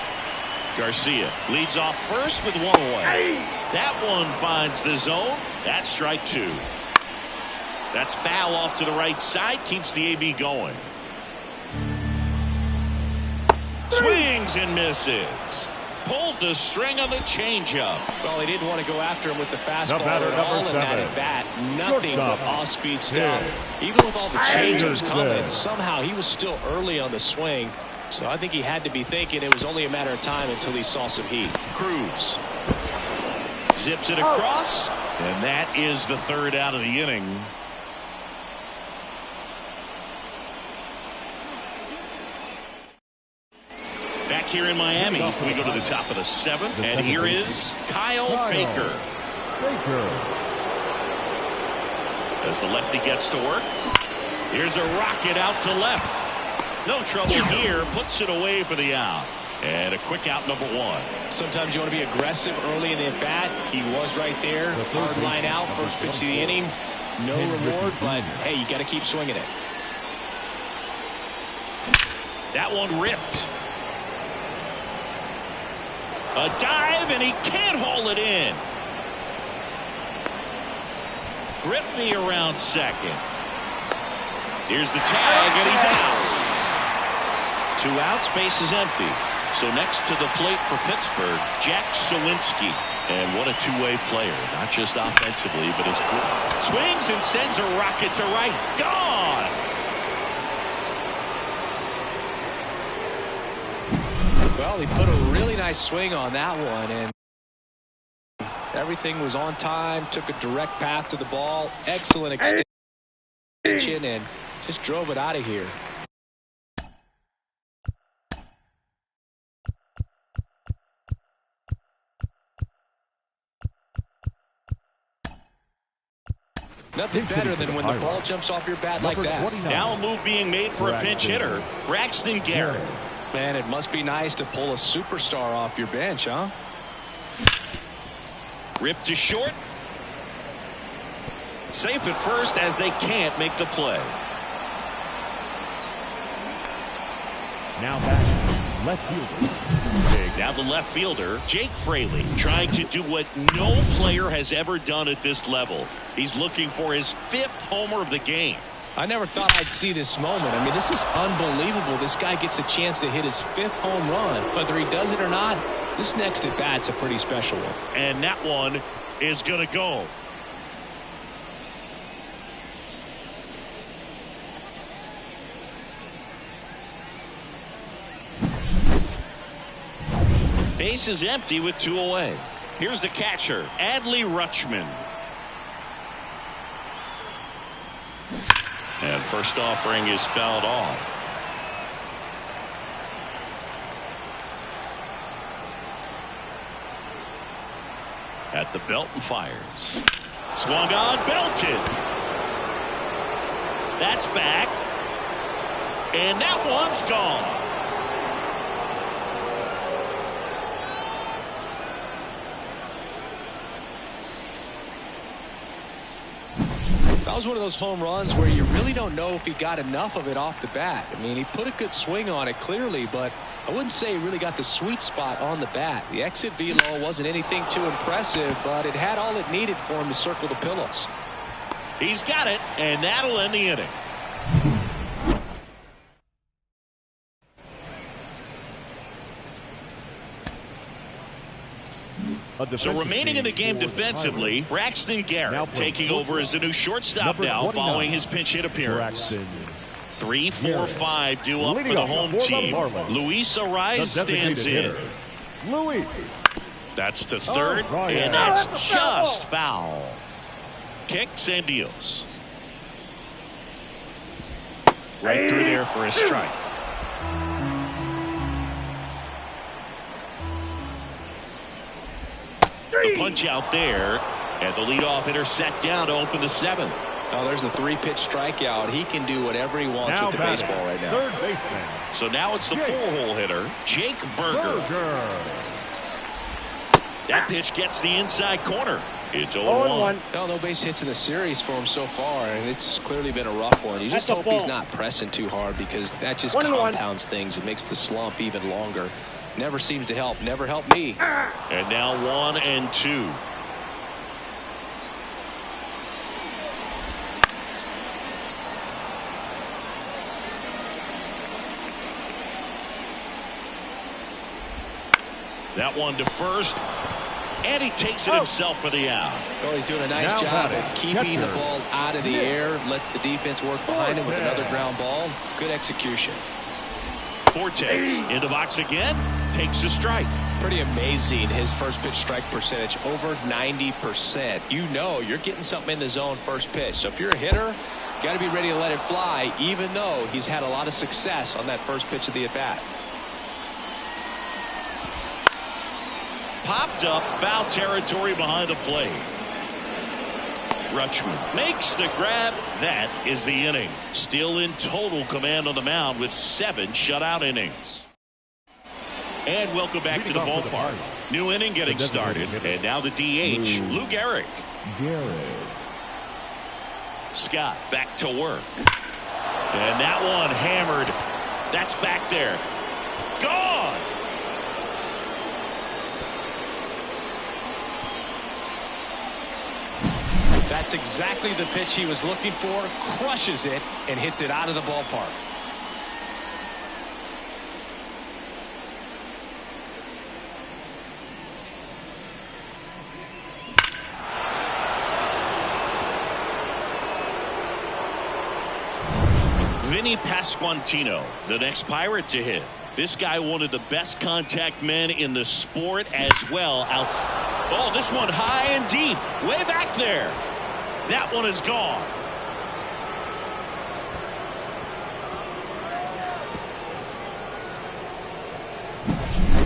Garcia leads off first with 1 away. That one finds the zone. That's strike 2. That's foul off to the right side, keeps the AB going. Swings and misses. Pulled the string on the changeup. Well, he didn't want to go after him with the fastball at all in that at bat. Nothing but off-speed stuff. Even with all the changes coming, somehow he was still early on the swing. So I think he had to be thinking it was only a matter of time until he saw some heat. Cruz zips it across, and that is the 3rd out of the inning. Back here in Miami, we go to the top of the 7th, and here is Kyle Baker. As the lefty gets to work, here's a rocket out to left. No trouble here, puts it away for the out. And a quick out, number 1. Sometimes you want to be aggressive early in the at-bat. He was right there. Hard line out, first pitch of the inning. No reward, but hey, you got to keep swinging it. That one ripped. A dive, and he can't haul it in. Griffey around second. Here's the tag, and he's out. 2 outs, base is empty. So next to the plate for Pittsburgh, Jack Sawinski. And what a two-way player, not just offensively, but as good. Swings and sends a rocket to right. Gone! Well, he put a really nice swing on that one, and everything was on time, took a direct path to the ball, excellent extension, and just drove it out of here. Nothing better than when the ball jumps off your bat like that. Now a move being made for a pinch hitter, Braxton Garrett. Man, it must be nice to pull a superstar off your bench, huh? Ripped to short. Safe at first as they can't make the play. Now back, left fielder. Now the left fielder, Jake Fraley, trying to do what no player has ever done at this level. He's looking for his 5th homer of the game. I never thought I'd see this moment. I mean, this is unbelievable. This guy gets a chance to hit his 5th home run. Whether he does it or not, this next at bat's a pretty special one. And that one is going to go. Base is empty with 2 away. Here's the catcher, Adley Rutschman. And first offering is fouled off. At the belt and fires. Swung on, belted. That's back. And that one's gone. That was one of those home runs where you really don't know if he got enough of it off the bat. I mean, he put a good swing on it clearly, but I wouldn't say he really got the sweet spot on the bat. The exit velo wasn't anything too impressive, but it had all it needed for him to circle the pillows. He's got it, and that'll end the inning. So remaining in the game defensively, Braxton Garrett taking over as the new shortstop now following his pinch hit appearance. 3, 4, 5 due up for the home team. Luis Arraez stands in. That's to third, and that's just foul. Kicks and deals. Right through there for a strike. The punch out there, and the leadoff hitter set down to open the 7th. Oh, there's the 3-pitch strikeout. He can do whatever he wants with the baseball right now. Third baseman. So now it's the 4-hole hitter, Jake Berger. That pitch gets the inside corner. It's 0-1. No base hits in the series for him so far, and it's clearly been a rough one. You just hope he's not pressing too hard, because that just compounds things. It makes the slump even longer. Never seems to help. Never helped me. And now 1 and 2. That one to first. And he takes it himself for the out. Well, he's doing a nice job of keeping the ball out of the air. Lets the defense work behind him with another ground ball. Good execution. Fortes in the box again. Takes a strike. Pretty amazing, his first pitch strike percentage, over 90%. You know you're getting something in the zone first pitch. So if you're a hitter, you got to be ready to let it fly, even though he's had a lot of success on that first pitch of the at-bat. Popped up, foul territory behind the plate. Rutschman makes the grab. That is the inning. Still in total command on the mound with 7 shutout innings. And welcome back to the ballpark. New inning getting started. And now the DH, Lou Gehrig. Scott back to work. And that one hammered. That's back there. Gone! That's exactly the pitch he was looking for. Crushes it and hits it out of the ballpark. Vinny Pasquantino, the next Pirate to hit. This guy, one of the best contact men in the sport as well. Oh, this one high and deep, way back there. That one is gone.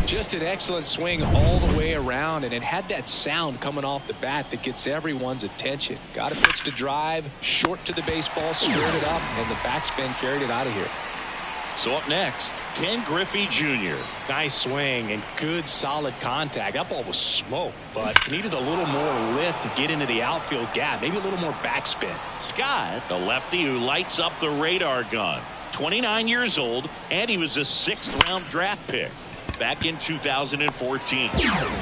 Just an excellent swing all the way around, and it had that sound coming off the bat that gets everyone's attention. Got a pitch to drive, short to the baseball, squared it up, and the backspin carried it out of here. So up next, Ken Griffey Jr. Nice swing and good solid contact. That ball was smoked, but needed a little more lift to get into the outfield gap. Maybe a little more backspin. Scott, the lefty who lights up the radar gun. 29 years old, and he was a 6th-round draft pick back in 2014.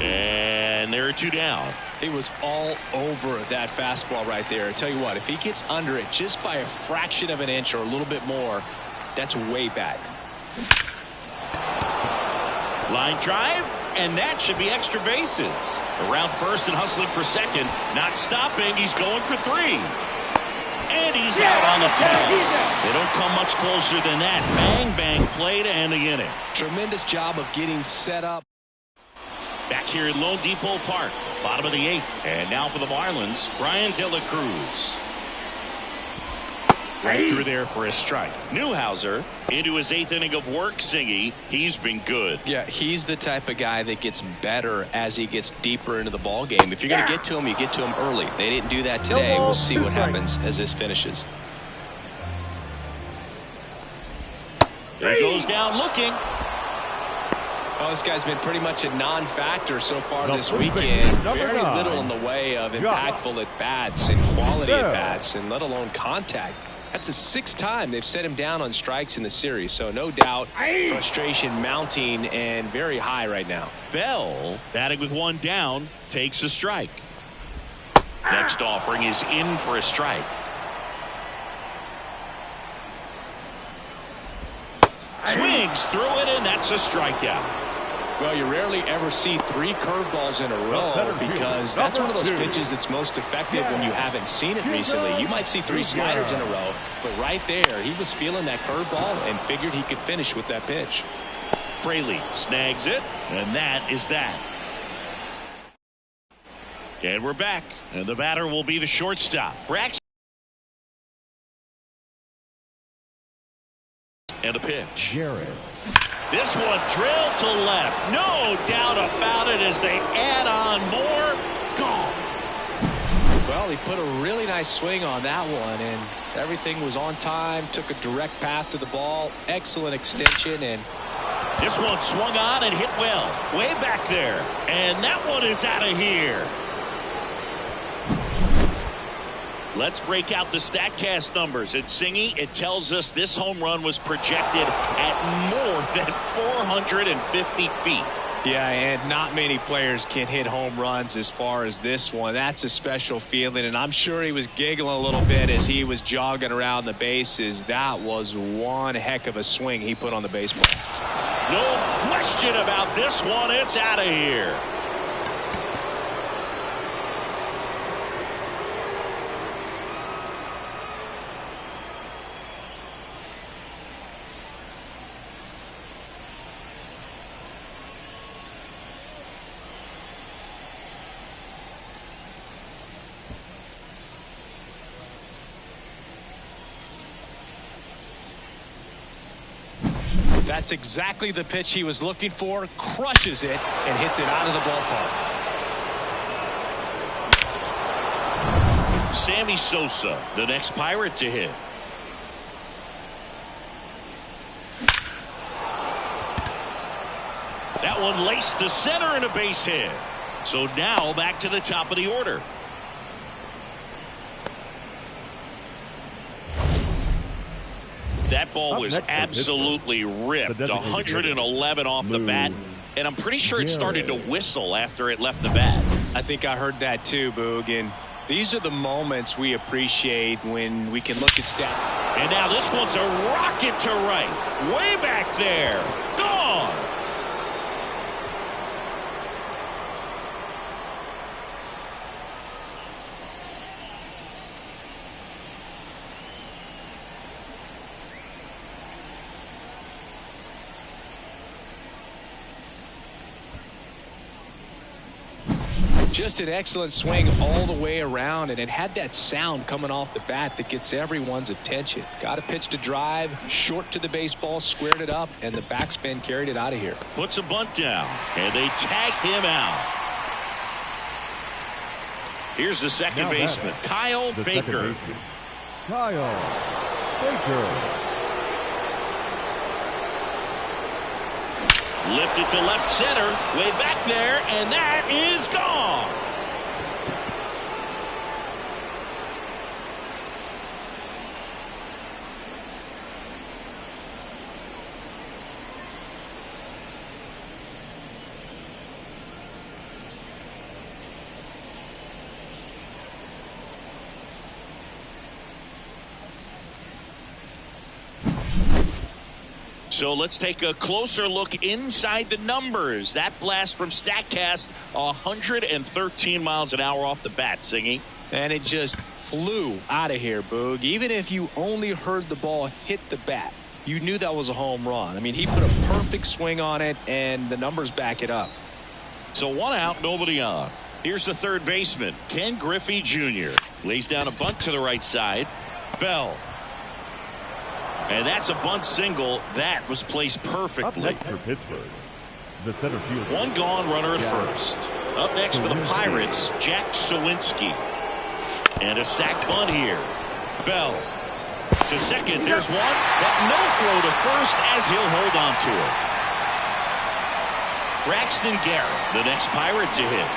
And there are 2 down. He was all over that fastball right there. I tell you what, if he gets under it just by a fraction of an inch or a little bit more, that's way back. Line drive, and that should be extra bases. Around first and hustling for second. Not stopping. He's going for 3. And he's out on the tag. They don't come much closer than that. Bang, bang play to end the inning. Tremendous job of getting set up. Back here at Lone Depot Park, bottom of the 8th. And now for the Marlins, Brian De La Cruz. Right through there for a strike. Newhouser into his 8th inning of work. Singy, he's been good. Yeah, he's the type of guy that gets better as he gets deeper into the ball game. If you're going to get to him, you get to him early. They didn't do that today. We'll see what happens as this finishes. There he goes down looking. Well, this guy's been pretty much a non-factor so far this weekend. Very little in the way of impactful at-bats and quality at-bats, and let alone contact. That's the 6th time they've set him down on strikes in the series. So no doubt frustration mounting and very high right now. Bell, batting with 1 down, takes a strike. Next offering is in for a strike. Swings through it, and that's a strikeout. Well, you rarely ever see 3 curveballs in a row because that's one of those pitches that's most effective when you haven't seen it recently. You might see 3 sliders in a row, but right there, he was feeling that curveball and figured he could finish with that pitch. Fraley snags it, and that is that. And we're back, and the batter will be the shortstop, Braxton. And a pitch. Jarrett. This one drilled to left. No doubt about it as they add on more. Gone. Well, he put a really nice swing on that one, and everything was on time. Took a direct path to the ball. Excellent extension, and this one swung on and hit well. Way back there. And that one is out of here. Let's break out the StatCast numbers. At Singy, it tells us this home run was projected at more than 450 feet. Yeah, and not many players can hit home runs as far as this one. That's a special feeling, and I'm sure he was giggling a little bit as he was jogging around the bases. That was one heck of a swing he put on the baseball. No question about this one. It's out of here. That's exactly the pitch he was looking for. Crushes it and hits it out of the ballpark. Sammy Sosa, the next Pirate to hit. That one laced to center and a base hit. So now back to the top of the order. That ball was absolutely ripped. 111 off the bat. And I'm pretty sure it started to whistle after it left the bat. I think I heard that too, Boog. And these are the moments we appreciate when we can look at stats. And now this one's a rocket to right. Way back there. Gone. Just an excellent swing all the way around, and it had that sound coming off the bat that gets everyone's attention. Got a pitch to drive, short to the baseball, squared it up, and the backspin carried it out of here. Puts a bunt down, and they tag him out. Here's the second baseman, Kyle Baker. Kyle Baker. Lifted to left center, way back there, and that is gone. So let's take a closer look inside the numbers. That blast from StatCast, 113 miles an hour off the bat, Singy. And it just flew out of here, Boog. Even if you only heard the ball hit the bat, you knew that was a home run. I mean, he put a perfect swing on it, and the numbers back it up. So 1 out, nobody on. Here's the third baseman, Ken Griffey Jr. Lays down a bunt to the right side. Bell. And that's a bunt single. That was placed perfectly. Up next for Pittsburgh, the center fielder. One gone, runner at first. Up next for the Pirates, Jack Sawinski. And a sac bunt here. Bell to second. There's one, but no throw to first as he'll hold on to it. Braxton Garrett, the next Pirate to hit.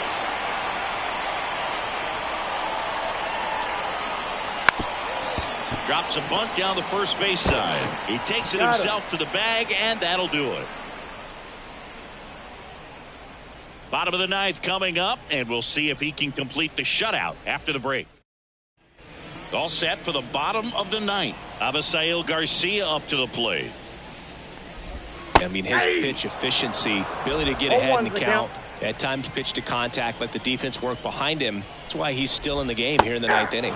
Drops a bunt down the first base side. He takes it himself to the bag, and that'll do it. Bottom of the ninth coming up, and we'll see if he can complete the shutout after the break. All set for the bottom of the ninth. Avisail Garcia up to the plate. I mean, his pitch efficiency, ability to get ahead in the count, at times pitch to contact, let the defense work behind him. That's why he's still in the game here in the ninth inning.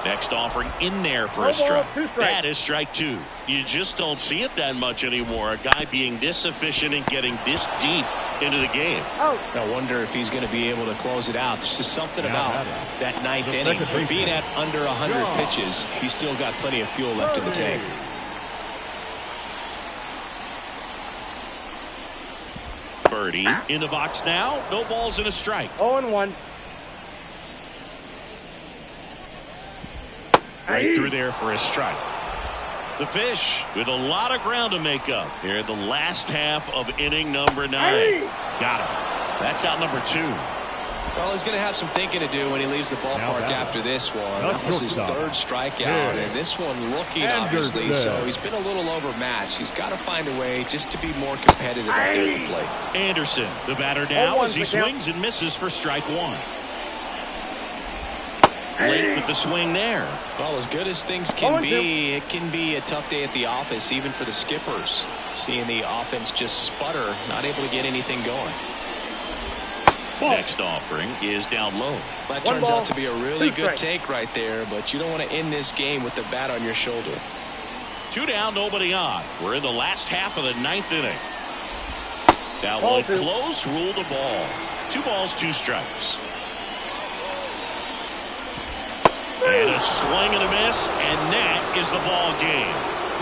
Next offering in there for a strike. That is strike two. You just don't see it that much anymore. A guy being this efficient and getting this deep into the game. I wonder if he's going to be able to close it out. There's just something about that ninth inning. Being at under 100 pitches, he's still got plenty of fuel left in the tank. Birdie in the box now. No balls and a strike. 0-1. Right through there for a strike. The Fish with a lot of ground to make up here the last half of inning number 9. Got him. That's out number 2. Well, he's going to have some thinking to do when he leaves the ballpark after this one. That was his third strikeout, and this one looking obviously, so he's been a little overmatched. He's got to find a way just to be more competitive out there at the plate. Anderson, the batter now, as he swings and misses for strike 1. Late with the swing there. Well, as good as things can be, it can be a tough day at the office, even for the skippers. Seeing the offense just sputter, not able to get anything going. Next offering is down low. That turns out to be a really good take right there, but you don't want to end this game with the bat on your shoulder. 2 down, nobody on. We're in the last half of the 9th inning. That one close, ruled the ball. 2 balls, 2 strikes. And a swing and a miss, and that is the ball game.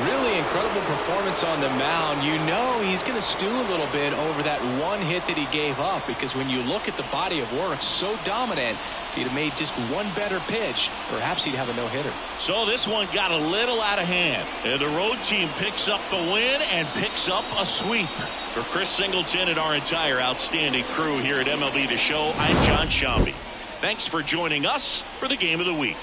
Really incredible performance on the mound. You know he's going to stew a little bit over that one hit that he gave up, because when you look at the body of work, so dominant, if he'd have made just one better pitch, perhaps he'd have a no-hitter. So this one got a little out of hand. And the road team picks up the win and picks up a sweep. For Chris Singleton and our entire outstanding crew here at MLB The Show, I'm John Sciambi. Thanks for joining us for the Game of the Week.